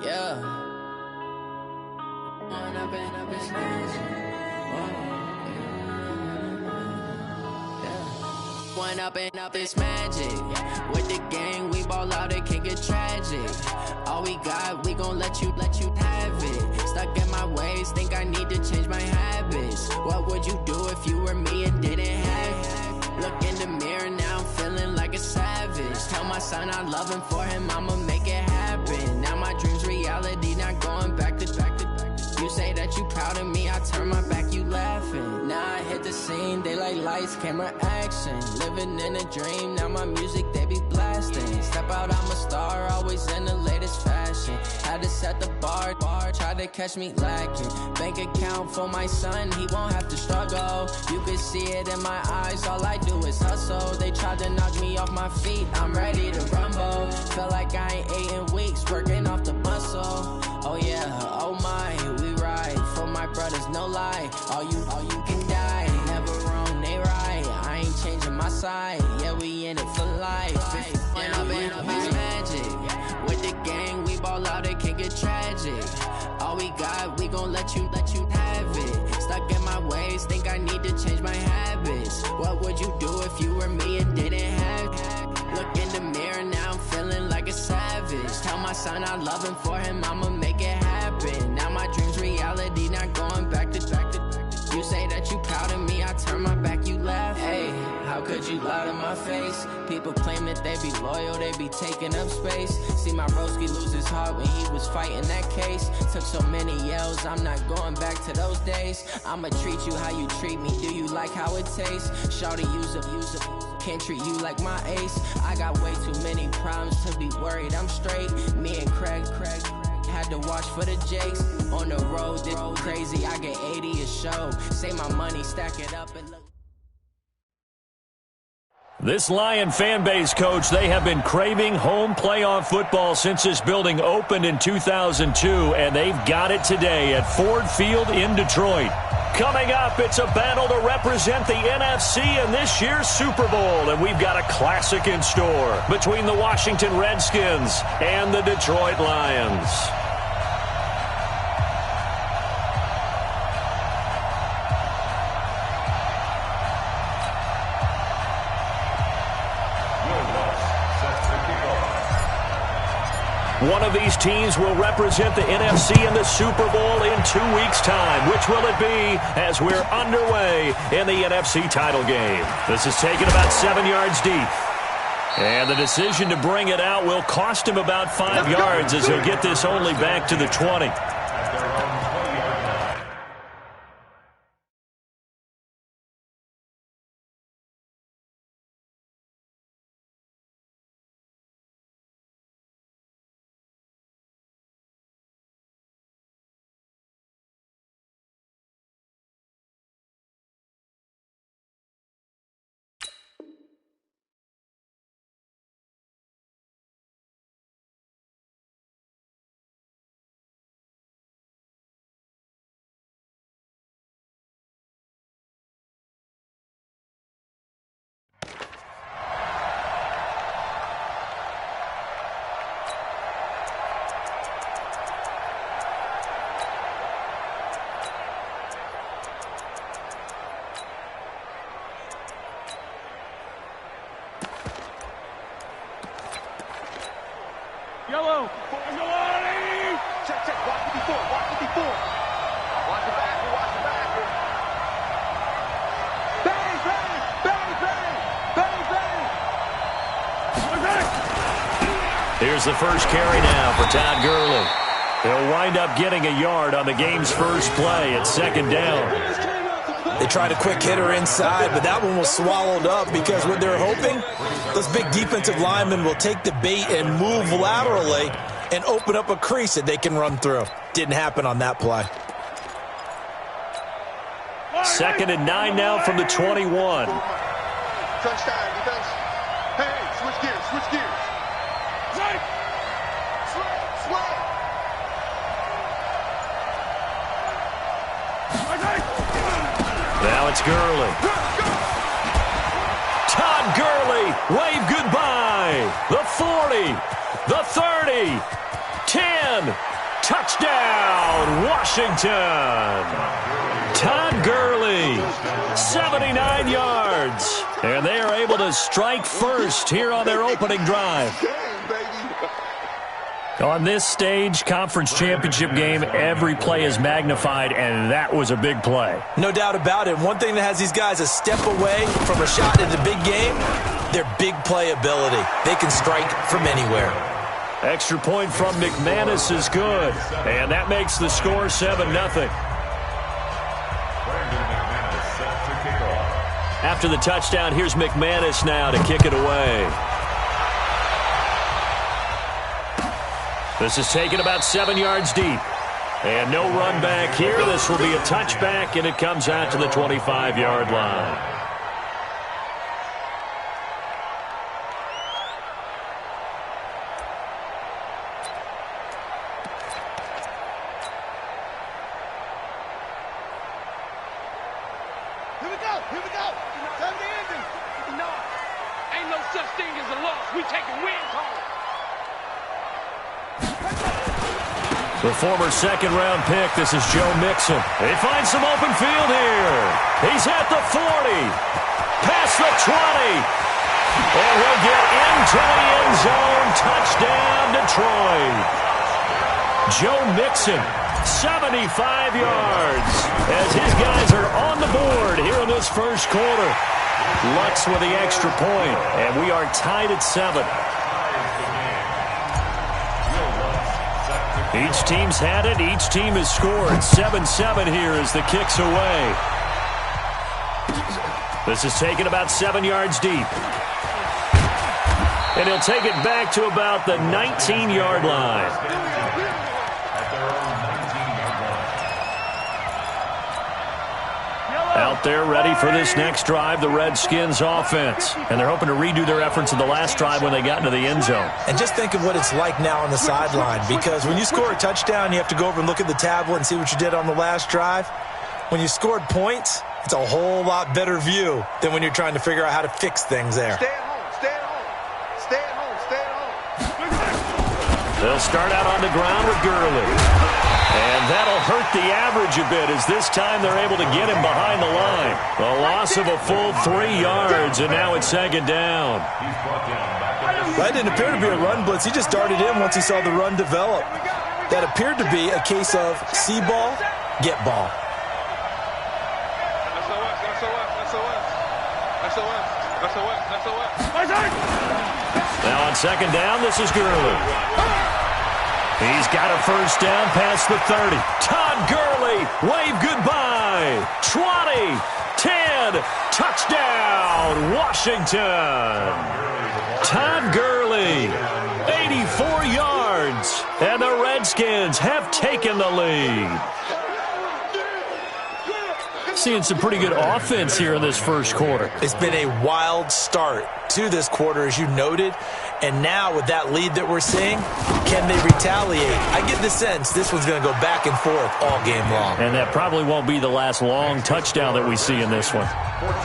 Yeah. One up and up, it's magic. With the gang, we ball out, it can get tragic. All we got, we gon' let you have it. Stuck in my ways, think I need to change my habits. What would you do if you were me and didn't have it? Look in the mirror, now I'm feeling like a savage. Tell my son I love him, for him I'ma make it happen. Now my dream's reality, not going back to. You say that you proud of me, I turn my back, you laughing. Now I hit the scene, they like lights, camera, action. Living in a dream, now my music, they be blasting. Step out, I'm a star, always in the latest fashion. Had to set the bar, try to catch me lacking. Bank account for my son, he won't have to struggle. You can see it in my eyes, all I do is hustle. They tried to knock me off my feet, I'm ready to rumble. Felt like I ain't ate in weeks, working off the muscle. Oh yeah, oh my, we ride for my brothers, no lie. All you can die, never wrong, they right. I ain't changing my side, yeah, we in it for life. And up and up is magic. With the gang, we ball out, it can get tragic. All we got, we gon' let you have it. Stuck in my ways, think I need to change my habits. What would you do if you were me and didn't have it? Look in the mirror, now I'm feeling like a savage. Tell my son I love him, for him I'ma make it happen. Now my dream's reality, not going back to. You say that you proud of me, I turn my back, you laugh. Hey, how could you lie to my face? People claim that they be loyal, they be taking up space. See my broski lose his heart when he was fighting that case. Took so many yells, I'm not going back to those days. I'ma treat you how you treat me, do you like how it tastes? Shawty, use up, can't treat you like my ace. I got way too many problems to be worried, I'm straight. Me and Craig had to watch for the Jakes. On the road, this crazy, I get 80 a show. Say my money, stack it up and look. This Lion fan base, Coach, they have been craving home playoff football since this building opened in 2002, and they've got it today at Ford Field in Detroit. Coming up, it's a battle to represent the NFC in this year's Super Bowl, and we've got a classic in store between the Washington Redskins and the Detroit Lions. One of these teams will represent the NFC in the Super Bowl in 2 weeks' time. Which will it be as we're underway in the NFC title game? This is taken about 7 yards deep. And the decision to bring it out will cost him about 5 yards as he'll get this only back to the 20. Yellow. Check, check. Watch 54. Watch 54. Watch the back. Watch the back. Bang, bang, bang, bang, bang, bang. Here's the first carry now for Todd Gurley. He'll wind up getting a yard on the game's first play at second down. They tried a quick hitter inside, but that one was swallowed up because what they're hoping, those big defensive linemen will take the bait and move laterally and open up a crease that they can run through. Didn't happen on that play. 2nd and 9 now from the 21. Touchdown, defense. Hey, switch gears, switch gears. Switch. Now it's Gurley. Todd Gurley, wave goodbye. The 40, the 30, 10. Touchdown, Washington. Todd Gurley, 79 yards. And they are able to strike first here on their opening drive. On this stage, conference championship game, every play is magnified, and that was a big play. No doubt about it. One thing that has these guys a step away from a shot in the big game, their big play ability. They can strike from anywhere. Extra point from McManus is good, and that makes the score 7-0. After the touchdown, here's McManus now to kick it away. This is taken about 7 yards deep. And no run back here. This will be a touchback, and it comes out to the 25-yard line. Here we go. Time to end it. No, ain't no such thing as a loss. We taking wins home. The former second-round pick, this is Joe Mixon. They find some open field here. He's at the 40. Past the 20. And he'll get into the end zone. Touchdown, Detroit. Joe Mixon, 75 yards. As his guys are on the board here in this first quarter. Lux with the extra point. And we are tied at 7. Each team's had it. Each team has scored. 7-7 here as the kick's away. This is taken about 7 yards deep. And he'll take it back to about the 19-yard line. Out there ready for this next drive, the Redskins offense. And they're hoping to redo their efforts in the last drive when they got into the end zone. And just think of what it's like now on the sideline, because when you score a touchdown, you have to go over and look at the tablet and see what you did on the last drive. When you scored points, it's a whole lot better view than when you're trying to figure out how to fix things there. Stay at home. Stay at home. Stay at home. Stay at home. They'll start out on the ground with Gurley. And that'll hurt the average a bit as this time they're able to get him behind the line. A loss of a full 3 yards, and now it's second down. That didn't appear to be a run blitz. He just darted in once he saw the run develop. That appeared to be a case of see ball, get ball. Now on second down, this is Gurley. He's got a first down past the 30. Todd Gurley, wave goodbye. 20, 10, touchdown, Washington. Todd Gurley, 84 yards, and the Redskins have taken the lead. Seeing some pretty good offense here in this first quarter. It's been a wild start to this quarter, as you noted. And now with that lead that we're seeing, can they retaliate? I get the sense this one's going to go back and forth all game long. And that probably won't be the last long touchdown that we see in this one.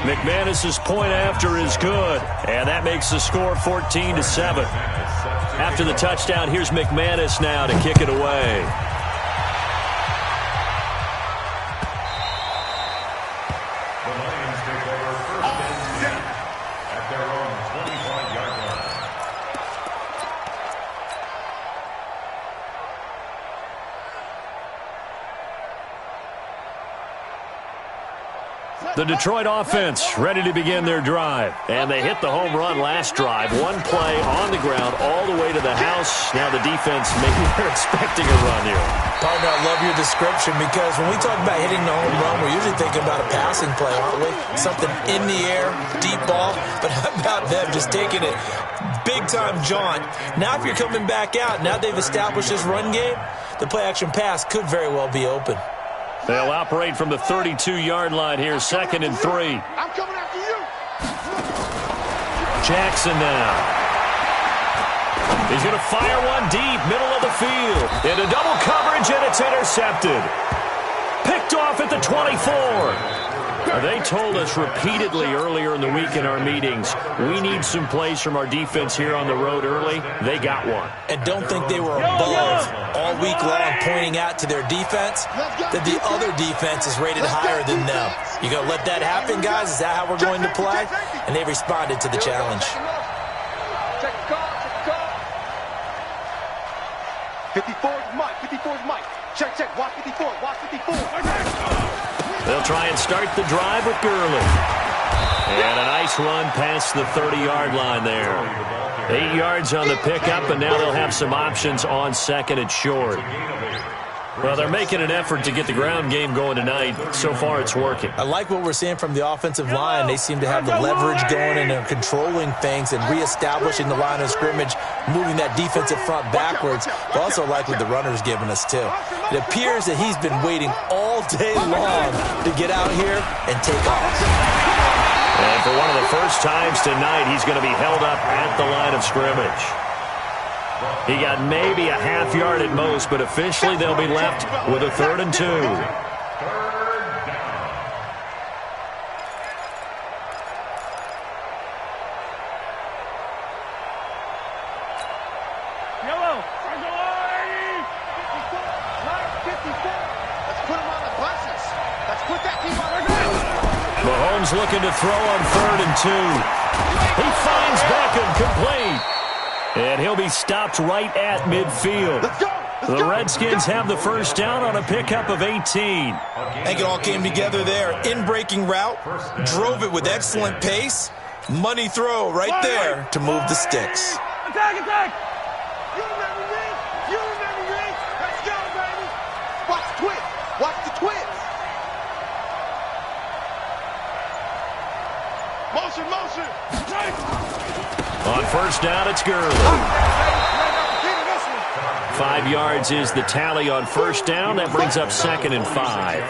McManus's point after is good, and that makes the score 14-7. After the touchdown, here's McManus now to kick it away. The Detroit offense ready to begin their drive. And they hit the home run last drive. One play on the ground all the way to the house. Now the defense, maybe they're expecting a run here. Partner, I love your description, because when we talk about hitting the home run, we're usually thinking about a passing play, aren't we? Something in the air, deep ball. But how about them just taking it big-time jaunt? Now if you're coming back out, now they've established this run game, the play-action pass could very well be open. They'll operate from the 32-yard line here, 2nd and 3. I'm coming after you. Jackson now. He's going to fire one deep, middle of the field. Into double coverage, and it's intercepted. Picked off at the 24. They told us repeatedly earlier in the week in our meetings, we need some plays from our defense here on the road early. They got one. And don't think they were above all week long pointing out to their defense that the other defense is rated higher than them. You going to let that happen, guys? Is that how we're going to play? And they responded to the challenge. Check the call, check the call. 54 is Mike, 54 is Mike. Check, check, watch 54, watch 54. They'll try and start the drive with Gurley. And a nice run past the 30-yard line there. 8 yards on the pickup, and now they'll have some options on second and short. Well, they're making an effort to get the ground game going tonight. So far, it's working. I like what we're seeing from the offensive line. They seem to have the leverage going and they're controlling things and reestablishing the line of scrimmage, moving that defensive front backwards. But also like what the runner's giving us, too. It appears that he's been waiting all day long to get out here and take off. And for one of the first times tonight, he's going to be held up at the line of scrimmage. He got maybe a half yard at most, but officially they'll be left with a 3rd and 2. Yellow, let's put him on the buses. Let's put that team on the Mahomes looking to throw on 3rd and 2. He finds Beckham complete. And he'll be stopped right at midfield. The Redskins have the first down on a pickup of 18. I think it all came together there. In-breaking route, drove it with excellent pace. Money throw right there to move the sticks. Attack, attack! You remember me? You remember me? Let's go, baby! Watch the twist! Watch the twist! Motion, motion! On first down, it's Gurley. 5 yards is the tally on first down. That brings up 2nd and 5.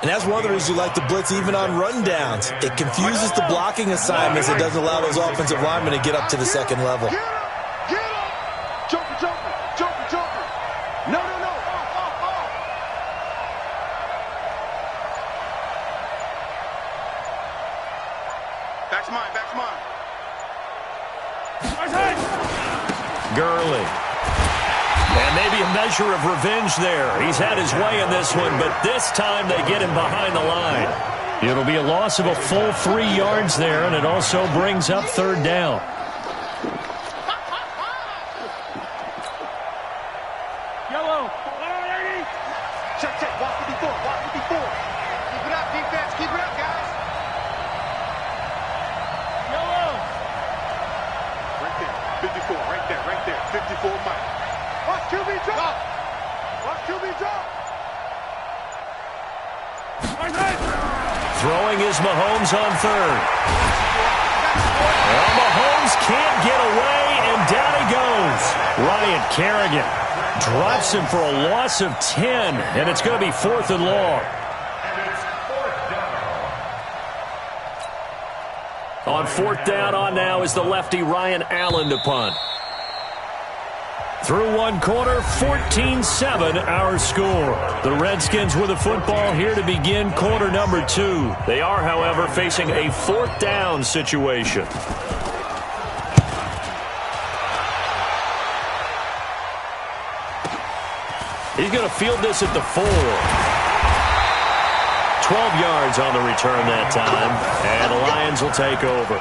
And that's one of the reasons you like to blitz even on rundowns. It confuses the blocking assignments. It doesn't allow those offensive linemen to get up to the second level. Get up! Get up! Joker, joker! Joker, joker! No, no, no! Back's mine, back's mine. Gurley. And maybe a measure of revenge there. He's had his way in this one, but this time they get him behind the line. It'll be a loss of a full 3 yards there, and it also brings up 3rd down. Yellow. Check, check. Watch 54. Watch 54. Keep it up, defense. Keep it up, guys. Yellow. Right there. 54. Right there. Right there. 54 Mike. Watch QB drop. Watch QB drop. Throwing is Mahomes on 3rd. Well, Mahomes can't get away, and down he goes. Ryan Kerrigan drops him for a loss of 10, and it's going to be 4th and long. On 4th down on now is the lefty Ryan Allen to punt. Through one quarter, 14-7 our score. The Redskins with the football here to begin quarter number 2. They are, however, facing a 4th down situation. He's going to field this at the 4. 12 yards on the return that time, and the Lions will take over.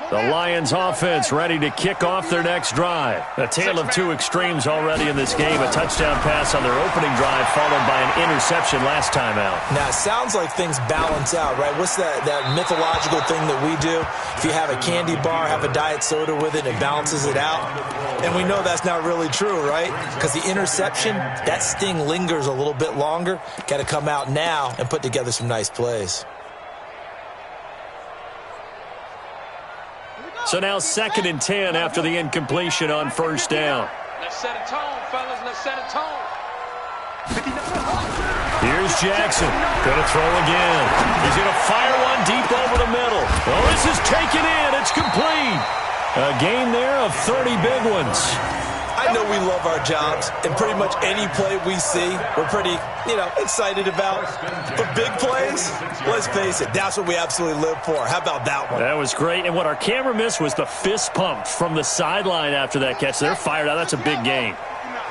The Lions offense ready to kick off their next drive. A tale of two extremes already in this game. A touchdown pass on their opening drive followed by an interception last time out. Now, it sounds like things balance out, right? What's that mythological thing that we do? If you have a candy bar, have a diet soda with it, it balances it out. And we know that's not really true, right? Because the interception, that sting lingers a little bit longer. Got to come out now and put together some nice plays. So now 2nd and 10 after the incompletion on first down. Let's set a tone, fellas. Let's set a tone. Here's Jackson. Going to throw again. He's going to fire one deep over the middle. Oh, this is taken in. It's complete. A gain there of 30 big ones. I know we love our jobs, and pretty much any play we see, we're pretty, excited about. But big plays, let's face it, that's what we absolutely live for. How about that one? That was great, and what our camera missed was the fist pump from the sideline after that catch. They're fired out. That's a big gain.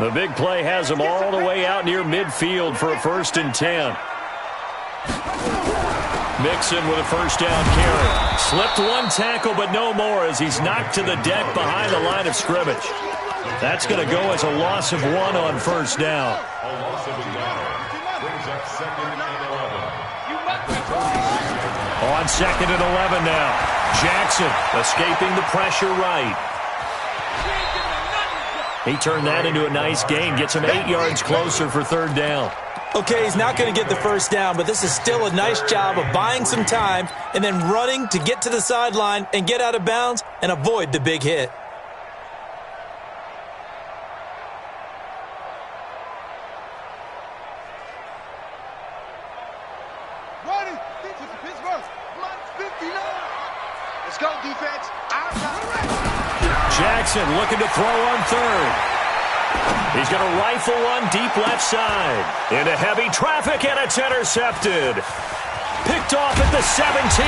The big play has them all the way out near midfield for a 1st and 10. Mixon with a first down carry. Slipped one tackle, but no more as he's knocked to the deck behind the line of scrimmage. That's going to go as a loss of 1 on 1st down. On 2nd and 11 now. Jackson escaping the pressure right. He turned that into a nice gain. Gets him 8 yards closer for 3rd down. Okay, he's not going to get the first down, but this is still a nice job of buying some time and then running to get to the sideline and get out of bounds and avoid the big hit. Let's go, defense. Jackson looking to throw on 3rd. He's going to rifle one deep left side. Into heavy traffic, and it's intercepted. Picked off at the 17.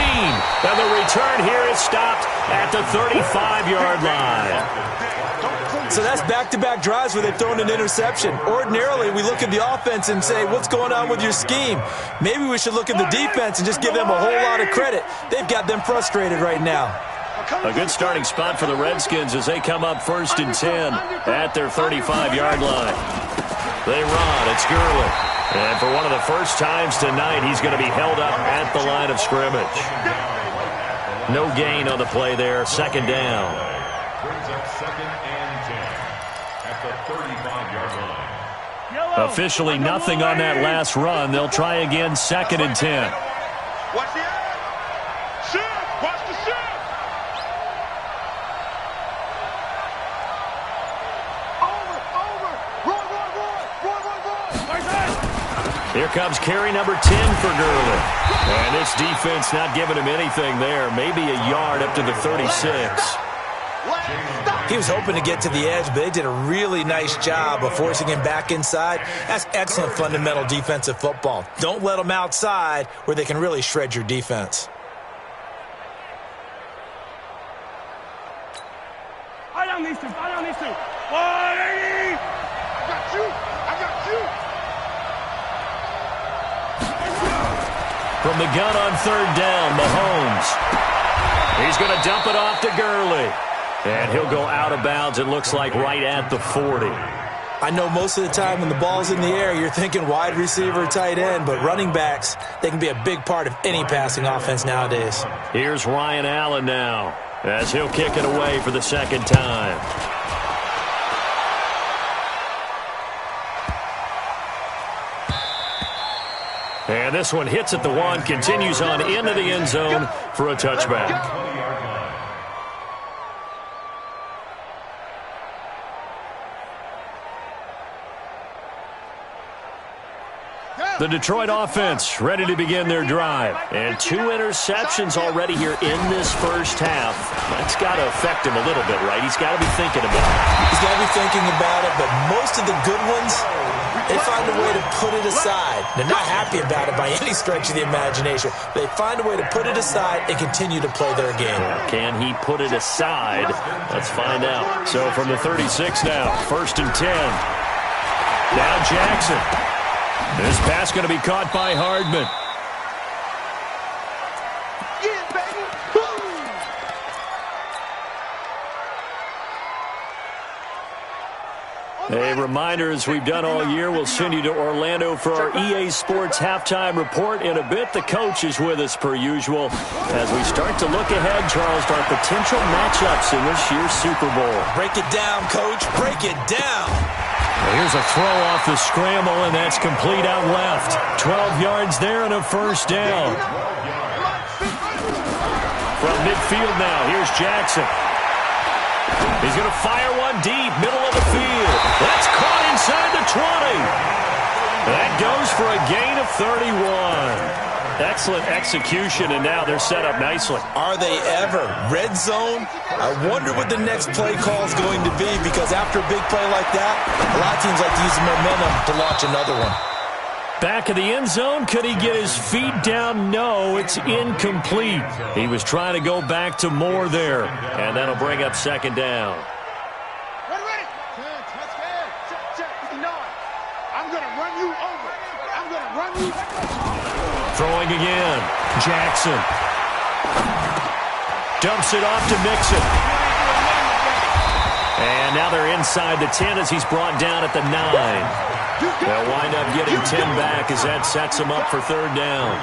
And the return here is stopped at the 35-yard line. So that's back-to-back drives where they've thrown an interception. Ordinarily, we look at the offense and say, what's going on with your scheme? Maybe we should look at the defense and just give them a whole lot of credit. They've got them frustrated right now. A good starting spot for the Redskins as they come up 1st and 10 at their 35-yard line. They run. It's Gurley. And for one of the first times tonight, he's going to be held up at the line of scrimmage. No gain on the play there. 2nd down. Brings up 2nd and 10 at the 35-yard line. Officially nothing on that last run. They'll try again 2nd and 10. Watch the shift. Watch the shift. Here comes carry number 10 for Gurley. And this defense not giving him anything there. Maybe a yard up to the 36. He was hoping to get to the edge, but they did a really nice job of forcing him back inside. That's excellent fundamental defensive football. Don't let them outside where they can really shred your defense. I got you. I got you. From the gun on 3rd down, Mahomes. He's going to dump it off to Gurley. And he'll go out of bounds, it looks like, right at the 40. I know most of the time when the ball's in the air, you're thinking wide receiver, tight end, but running backs, they can be a big part of any passing offense nowadays. Here's Ryan Allen now, as he'll kick it away for the 2nd time. And this one hits at the 1, continues on into the end zone for a touchback. The Detroit offense ready to begin their drive. And 2 interceptions already here in this first half. That's got to affect him a little bit, right? He's got to be thinking about it. He's got to be thinking about it, but most of the good ones, they find a way to put it aside. They're not happy about it by any stretch of the imagination. They find a way to put it aside and continue to play their game. Can he put it aside? Let's find out. So from the 36 now, 1st and 10. Now Jackson. This pass going to be caught by Hardman. Yeah, baby. A reminder, as we've done all year, we'll send you to Orlando for our EA Sports halftime report. In a bit, the coach is with us per usual as we start to look ahead, Charles, to our potential matchups in this year's Super Bowl. Break it down, Coach. Break it down. Well, here's a throw off the scramble, and that's complete out left. 12 yards there and a first down. From midfield now, here's Jackson. He's going to fire one deep, middle of the field. That's caught inside the 20. That goes for a gain of 31. Excellent execution, and now they're set up nicely. Are they ever? Red zone? I wonder what the next play call is going to be, because after a big play like that, a lot of teams like to use the momentum to launch another one. Back of the end zone, could he get his feet down? No, it's incomplete. He was trying to go back to Moore there, and that'll bring up second down. Ready. Check. 59. I'm going to run you over. I'm going to run you. Throwing again. Jackson. Dumps it off to Mixon. And now they're inside the 10 as he's brought down at the 9. They'll wind up getting 10 back as that sets him up for third down.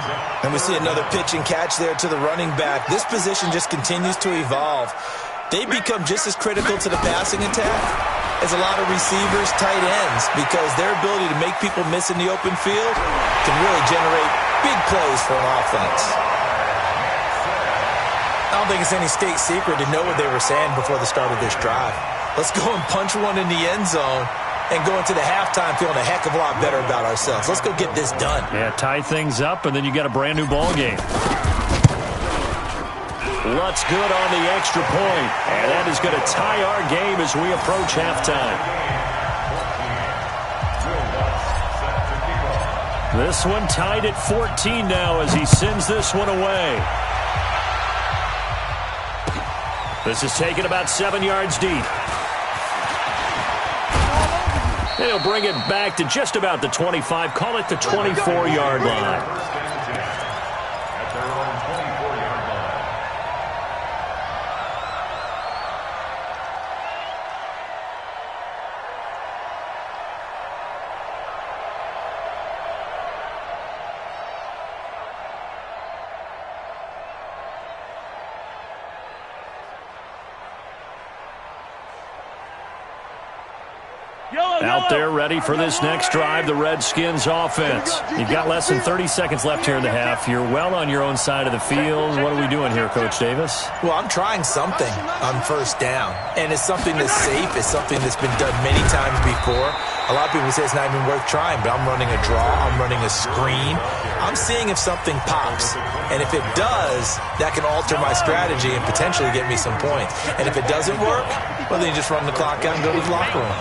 And we see another pitch and catch there to the running back. This position just continues to evolve. They become just as critical to the passing attack as a lot of receivers, tight ends, because their ability to make people miss in the open field can really generate big plays for an offense. I don't think it's any state secret to know what they were saying before the start of this drive. Let's go and punch one in the end zone and go into the halftime feeling a heck of a lot better about ourselves. Let's go get this done. Yeah, tie things up, and then you got a brand-new ball game. Lutz good on the extra point, and that is going to tie our game as we approach halftime. This one tied at 14 now as he sends this one away. This is taken about 7 yards deep. And he'll bring it back to just about the 25, call it the 24-yard line. Out there ready for this next drive, the Redskins offense. You've got less than 30 seconds left here in the half. You're well on your own side of the field. What are we doing here, Coach Davis? Well, I'm trying something on first down, and it's something that's safe. It's something that's been done many times before. A lot of people say it's not even worth trying, but I'm running a draw. I'm running a screen. I'm seeing if something pops, and if it does, that can alter my strategy and potentially get me some points. And if it doesn't work, well, then you just run the clock out and go to the locker room.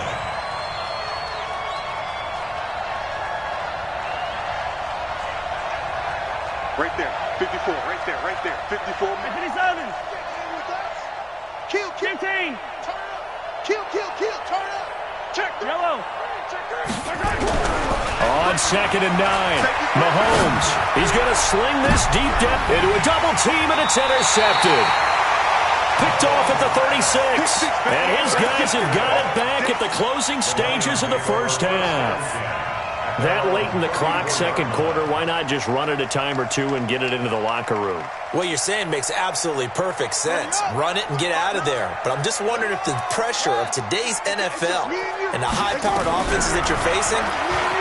Right there, 54, right there, 54. 57. Kill, 15. turn up. Kill, turn up. Check. Yellow. On 2nd and 9, Mahomes. He's going to sling this deep depth into a double team, and it's intercepted. Picked off at the 36. And his guys have got it back at the closing stages of the first half. That late in the clock, second quarter, why not just run it a time or two and get it into the locker room? What you're saying makes absolutely perfect sense. Run it and get out of there. But I'm just wondering if the pressure of today's NFL and the high-powered offenses that you're facing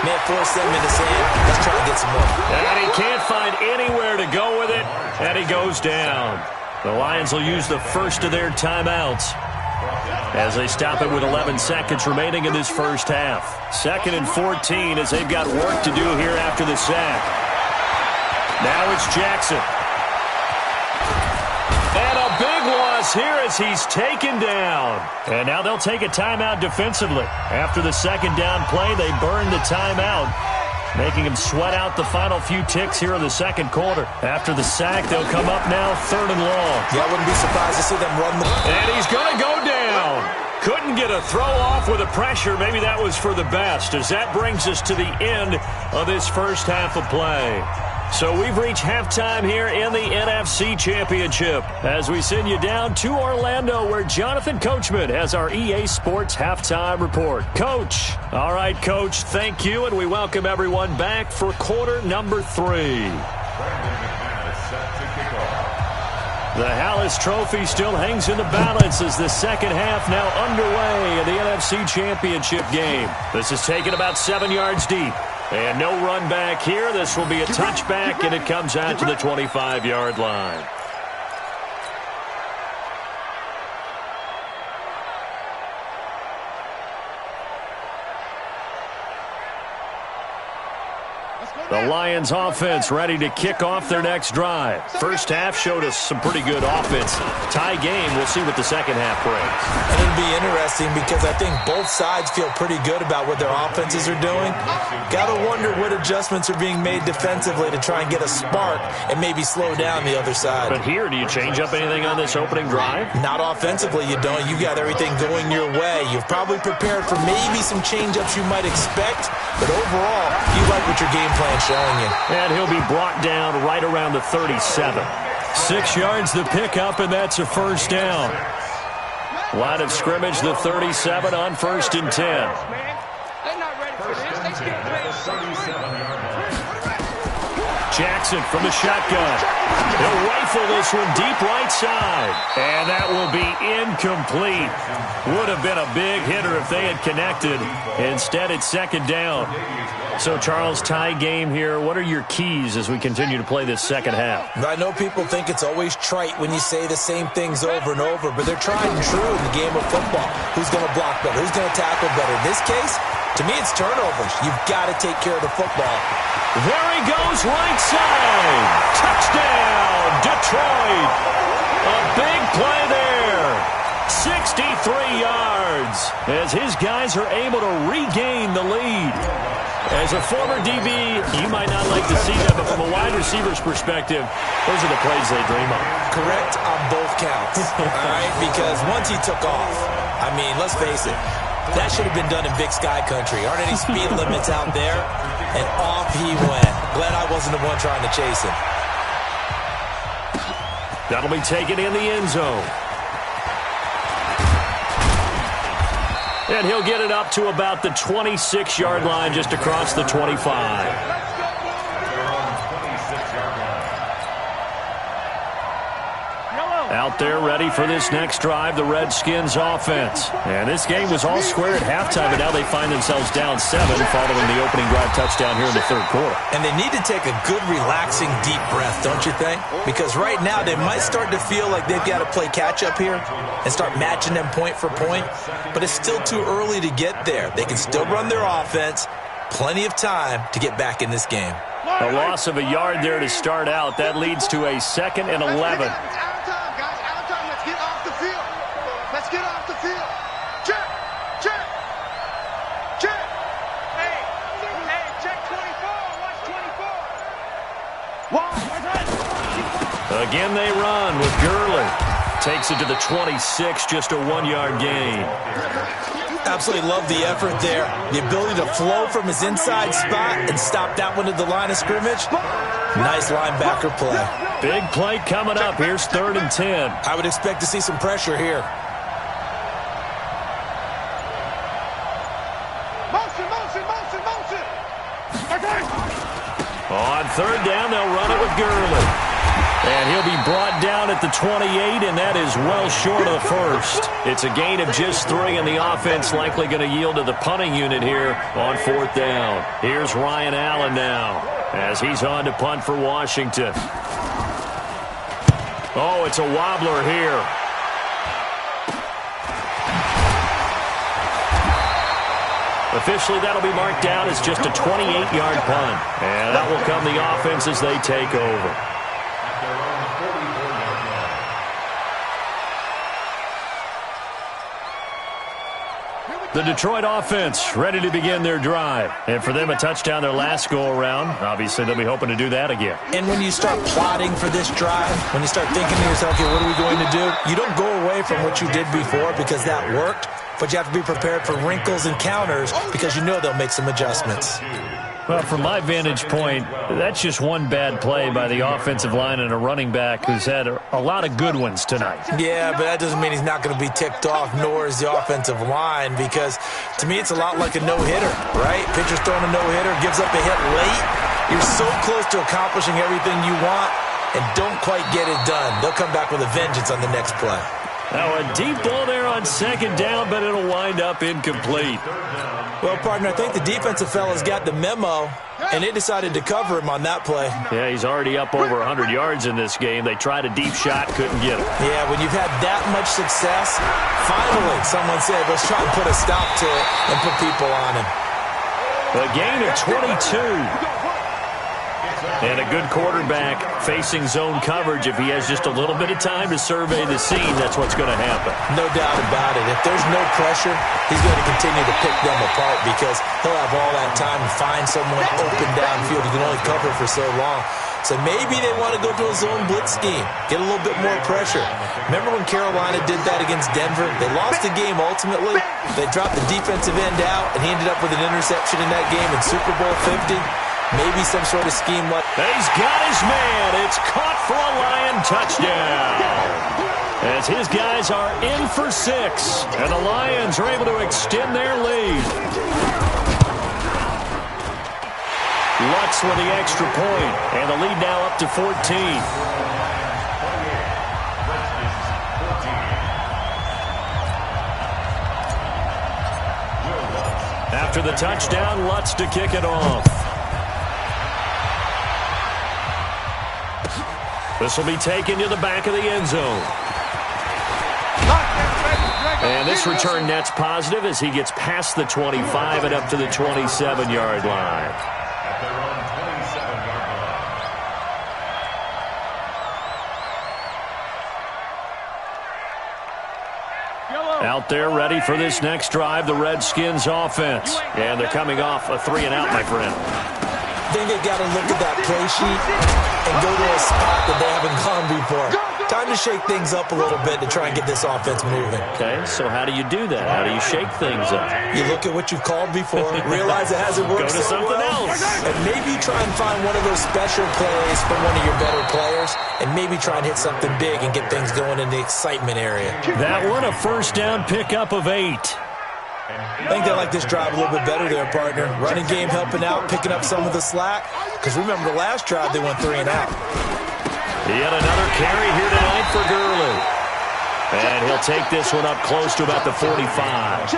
may force them into saying, let's try to get some more. And he can't find anywhere to go with it, and he goes down. The Lions will use the first of their timeouts as they stop it with 11 seconds remaining in this first half. 2nd and 14 as they've got work to do here after the sack. Now it's Jackson. And a big loss here as he's taken down. And now they'll take a timeout defensively. After the second down play, they burn the timeout, making him sweat out the final few ticks here in the second quarter. After the sack, they'll come up now 3rd and long. Yeah, I wouldn't be surprised to see them run the... And he's going to go down. Couldn't get a throw off with the pressure. Maybe that was for the best, as that brings us to the end of this first half of play. So we've reached halftime here in the NFC Championship as we send you down to Orlando, where Jonathan Coachman has our EA Sports Halftime Report. Coach. All right, Coach, thank you, and we welcome everyone back for quarter number 3. The Hallis Trophy still hangs in the balance as the second half now underway in the NFC Championship game. This is taken about 7 yards deep. And no run back here. This will be a touchback, and it comes out to the 25-yard line. The Lions offense ready to kick off their next drive. First half showed us some pretty good offense. Tie game. We'll see what the second half brings. And it'll be interesting because I think both sides feel pretty good about what their offenses are doing. Got to wonder what adjustments are being made defensively to try and get a spark and maybe slow down the other side. But here, do you change up anything on this opening drive? Not offensively, you don't. You got everything going your way. You've probably prepared for maybe some change-ups you might expect, but overall, you like what your game plan showing you. And he'll be brought down right around the 37. 6 yards the pickup, and that's a first down. Line of scrimmage, the 37 on 1st and 10. Jackson from the shotgun. He'll rifle this one deep right side. And that will be incomplete. Would have been a big hitter if they had connected. Instead, it's second down. So, Charles, tie game here. What are your keys as we continue to play this second half? I know people think it's always trite when you say the same things over and over, but they're tried and true in the game of football. Who's going to block better? Who's going to tackle better? In this case, to me, it's turnovers. You've got to take care of the football. There he goes, right side. Touchdown, Detroit. A big play there. 63 yards as his guys are able to regain the lead. As a former DB, you might not like to see that, but from a wide receiver's perspective, those are the plays they dream of. Correct on both counts, all right? Because once he took off, I mean, let's face it, that should have been done in Big Sky Country. Aren't any speed limits out there? And off he went. Glad I wasn't the one trying to chase him. That'll be taken in the end zone. And he'll get it up to about the 26-yard line just across the 25. Out there ready for this next drive, the Redskins offense. And this game was all square at halftime, but now they find themselves down 7 following the opening drive touchdown here in the third quarter. And they need to take a good, relaxing, deep breath, don't you think? Because right now they might start to feel like they've got to play catch-up here and start matching them point for point. But it's still too early to get there. They can still run their offense. Plenty of time to get back in this game. A loss of a yard there to start out. That leads to a 2nd and 11. Let's get off the field. Check, check, check. Hey, check 24. Watch 24. Again they run with Gurley. Takes it to the 26, just a 1-yard gain. Absolutely love the effort there. The ability to flow from his inside spot and stop that one at the line of scrimmage. Nice linebacker play. Big play coming up. Here's 3rd and 10. I would expect to see some pressure here. On 3rd down, they'll run it with Gurley. And he'll be brought down at the 28, and that is well short of the first. It's a gain of just 3, and the offense likely going to yield to the punting unit here on 4th down. Here's Ryan Allen now as he's on to punt for Washington. Oh, it's a wobbler here. Officially, that'll be marked down as just a 28-yard punt. And that will come the offense as they take over. The Detroit offense ready to begin their drive. And for them, a touchdown their last go-around. Obviously, they'll be hoping to do that again. And when you start plotting for this drive, when you start thinking to yourself, okay, what are we going to do? You don't go away from what you did before because that worked. But you have to be prepared for wrinkles and counters because you know they'll make some adjustments. Well, from my vantage point, that's just one bad play by the offensive line and a running back who's had a lot of good ones tonight. Yeah, but that doesn't mean he's not going to be ticked off, nor is the offensive line, because to me it's a lot like a no-hitter, right? Pitcher's throwing a no-hitter, gives up a hit late. You're so close to accomplishing everything you want and don't quite get it done. They'll come back with a vengeance on the next play. Now a deep ball there on 2nd down, but it'll wind up incomplete. Well, partner, I think the defensive fellas got the memo, and they decided to cover him on that play. Yeah, he's already up over 100 yards in this game. They tried a deep shot, couldn't get it. Yeah, when you've had that much success, finally someone said, let's try and put a stop to it and put people on him. A gain of 22. And a good quarterback facing zone coverage, if he has just a little bit of time to survey the scene, that's what's going to happen. No doubt about it. If there's no pressure, he's going to continue to pick them apart because he'll have all that time to find someone open downfield. He can only cover for so long. So maybe they want to go to a zone blitz scheme, get a little bit more pressure. Remember when Carolina did that against Denver? They lost the game ultimately. They dropped the defensive end out, and he ended up with an interception in that game in Super Bowl 50. Maybe some sort of scheme like... He's got his man. It's caught for a Lion touchdown. As his guys are in for 6, and the Lions are able to extend their lead. Lutz with the extra point, and the lead now up to 14. After the touchdown, Lutz to kick it off. This will be taken to the back of the end zone. And this return net's positive as he gets past the 25 and up to the 27-yard line. Out there ready for this next drive, the Redskins offense. And they're coming off a 3-and-out, my friend. I think they've got to look at that play sheet and go to a spot that they haven't gone before. Time to shake things up a little bit to try and get this offense moving. Okay, so how do you do that? How do you shake things up? You look at what you've called before, realize it hasn't worked Go to so something well, else. and maybe try and find one of those special plays from one of your better players, and maybe try and hit something big and get things going in the excitement area. That one, a first down pickup of 8. I think they like this drive a little bit better there, partner. Running game helping out, picking up some of the slack. Because remember, the last drive, they went 3-and-out. Yet another carry here tonight for Gurley. And he'll take this one up close to about the 45.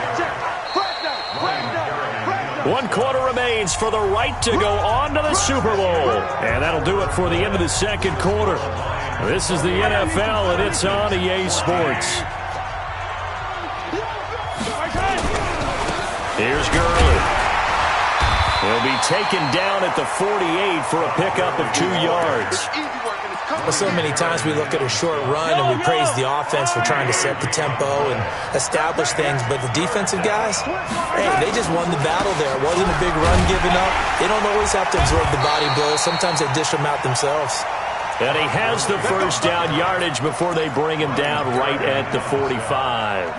1 quarter remains for the right to go on to the Super Bowl. And that'll do it for the end of the second quarter. This is the NFL, and it's on EA Sports. Here's Gurley. He'll be taken down at the 48 for a pickup of 2 yards. Well, so many times we look at a short run and we praise the offense for trying to set the tempo and establish things, but the defensive guys, hey, they just won the battle there. It wasn't a big run given up. They don't always have to absorb the body blows. Sometimes they dish them out themselves. And he has the first down yardage before they bring him down right at the 45.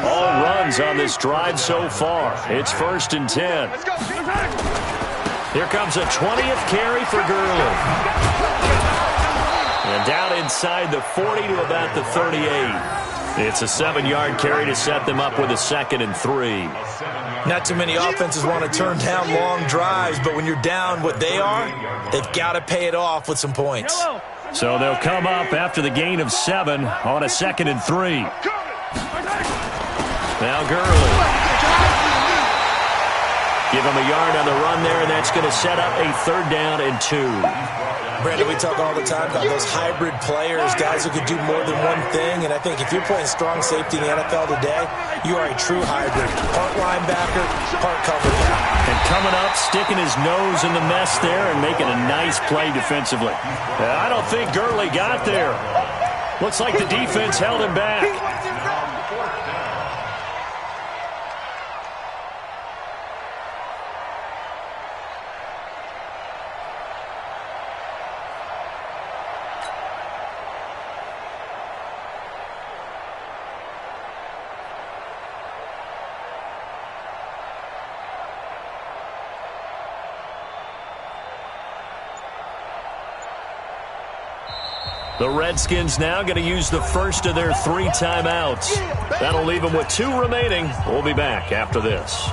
All runs on this drive so far. It's 1st and 10. Here comes a 20th carry for Gurley. And down inside the 40 to about the 38. It's a 7-yard carry to set them up with a 2nd and 3. Not too many offenses want to turn down long drives, but when you're down what they are, they've got to pay it off with some points. So they'll come up after the gain of 7 on a 2nd and 3. Now Gurley. Give him a yard on the run there, and that's going to set up a 3rd down and 2. Brandon, we talk all the time about those hybrid players, guys who could do more than one thing, and I think if you're playing strong safety in the NFL today, you are a true hybrid. Part linebacker, part cover guy. And coming up, sticking his nose in the mess there and making a nice play defensively. I don't think Gurley got there. Looks like the defense held him back. The Redskins now going to use the first of their 3 timeouts. That'll leave them with 2 remaining. We'll be back after this.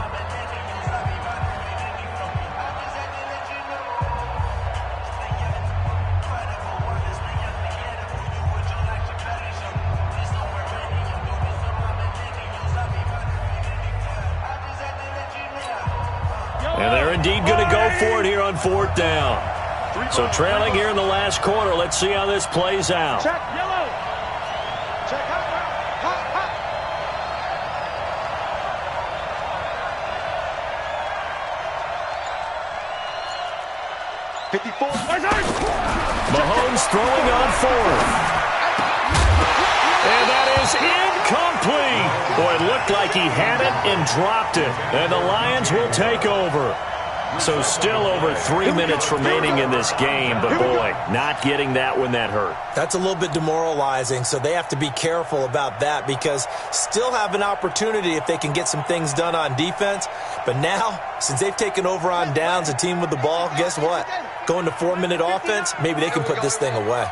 And they're indeed going to go for it here on 4th down. So trailing here in the last quarter. Let's see how this plays out. Check, yellow. Check, hot, hot, hot. 54. Mahomes throwing on fourth. And that is incomplete. Boy, it looked like he had it and dropped it. And the Lions will take over. So still over 3 minutes remaining in this game, but boy, not getting that when that hurt. That's a little bit demoralizing, so they have to be careful about that because still have an opportunity if they can get some things done on defense. But now, since they've taken over on downs, a team with the ball, guess what? Going to 4-minute offense, maybe they can put this thing away.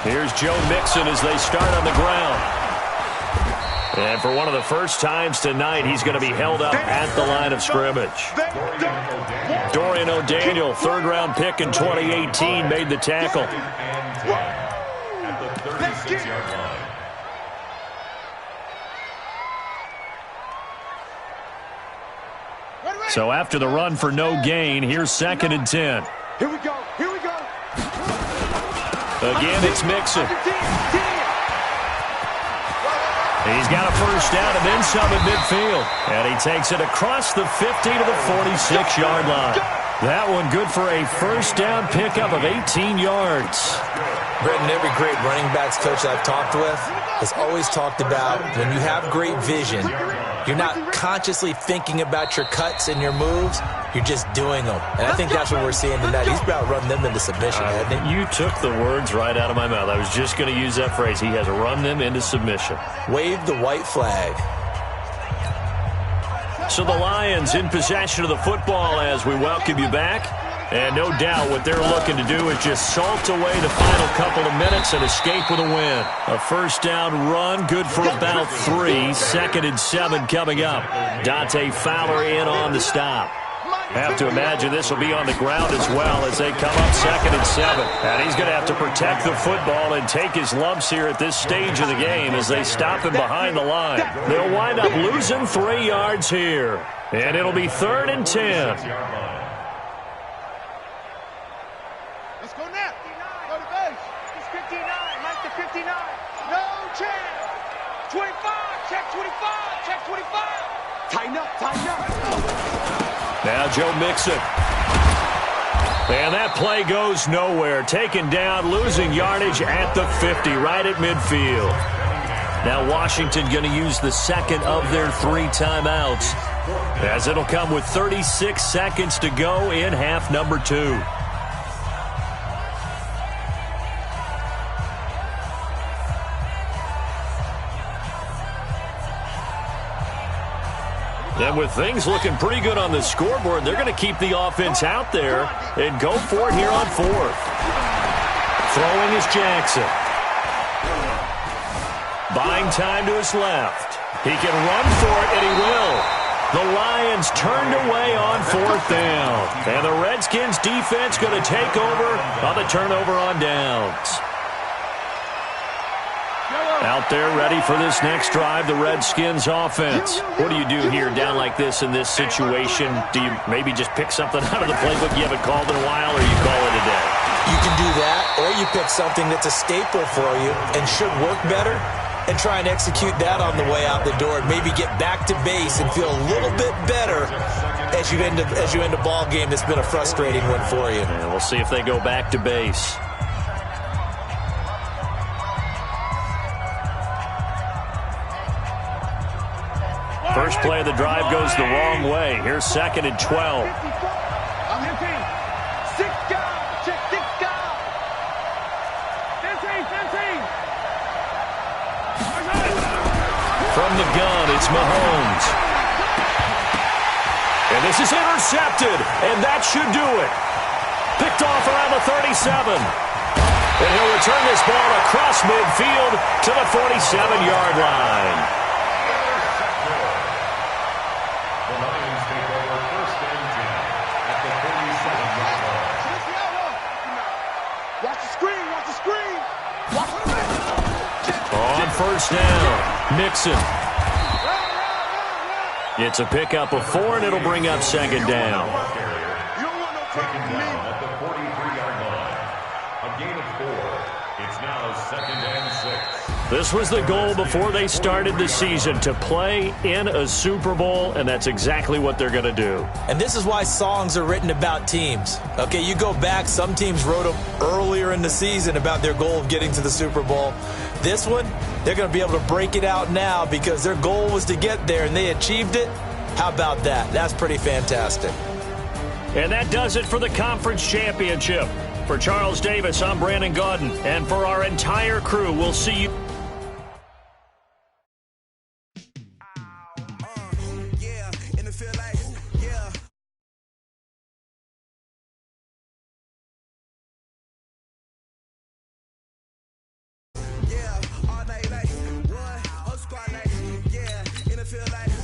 Here's Joe Mixon as they start on the ground. And for one of the first times tonight, he's going to be held up at the line of scrimmage. Dorian O'Daniel, third-round pick in 2018, made the tackle. At the 36-yard line. So after the run for no gain, here's 2nd and 10. Here we go. Here we go. Again, it's Mixon. He's got a first down and then some at midfield. And he takes it across the 50 to the 46-yard line. That one good for a first down pickup of 18 yards. Brenton, every great running backs coach I've talked with has always talked about when you have great vision, you're not consciously thinking about your cuts and your moves. You're just doing them. And I think that's what we're seeing tonight. He's about running them into submission, hasn't he? You took the words right out of my mouth. I was just going to use that phrase. He has run them into submission. Wave the white flag. So the Lions in possession of the football as we welcome you back. And no doubt what they're looking to do is just salt away the final couple of minutes and escape with a win. A first down run, good for about 3. 2nd and 7 coming up. Dante Fowler in on the stop. Have to imagine this will be on the ground as well as they come up 2nd and 7. And he's going to have to protect the football and take his lumps here at this stage of the game as they stop him behind the line. They'll wind up losing 3 yards here. And it'll be 3rd and 10. Let's go now. Go to base. It's 59. Mike to 59. No chance. 25. Check 25. Check 25. Tighten up. Tighten up. Now Joe Mixon. And that play goes nowhere. Taken down, losing yardage at the 50, right at midfield. Now Washington going to use the second of their 3 timeouts, as it'll come with 36 seconds to go in half number 2. And with things looking pretty good on the scoreboard, they're going to keep the offense out there and go for it here on 4th. Throwing is Jackson. Buying time to his left. He can run for it, and he will. The Lions turned away on 4th down. And the Redskins defense going to take over on the turnover on downs. Out there ready for this next drive, the Redskins offense. What do you do here down like this in this situation? Do you maybe just pick something out of the playbook you haven't called in a while, or you call it a day? You can do that, or you pick something that's a staple for you and should work better and try and execute that on the way out the door and maybe get back to base and feel a little bit better as you end a ball game that's been a frustrating one for you. And we'll see if they go back to base. First play of the drive goes the wrong way. Here's 2nd and 12. I'm hitting. 6 guys. Check 6 guys. 15. From the gun, it's Mahomes. And this is intercepted, and that should do it. Picked off around the 37. And he'll return this ball across midfield to the 47-yard line. First down, Mixon. It's a pickup of 4, and it'll bring up 2nd down. Taken down at the 43-yard line. A gain of 4. It's now 2nd and 6. This was the goal before they started the season, to play in a Super Bowl, and that's exactly what they're going to do. And this is why songs are written about teams. Okay, you go back, some teams wrote them earlier in the season about their goal of getting to the Super Bowl. This one, they're going to be able to break it out now because their goal was to get there, and they achieved it. How about that? That's pretty fantastic. And that does it for the conference championship. For Charles Davis, I'm Brandon Gaudin. And for our entire crew, we'll see you. Feel like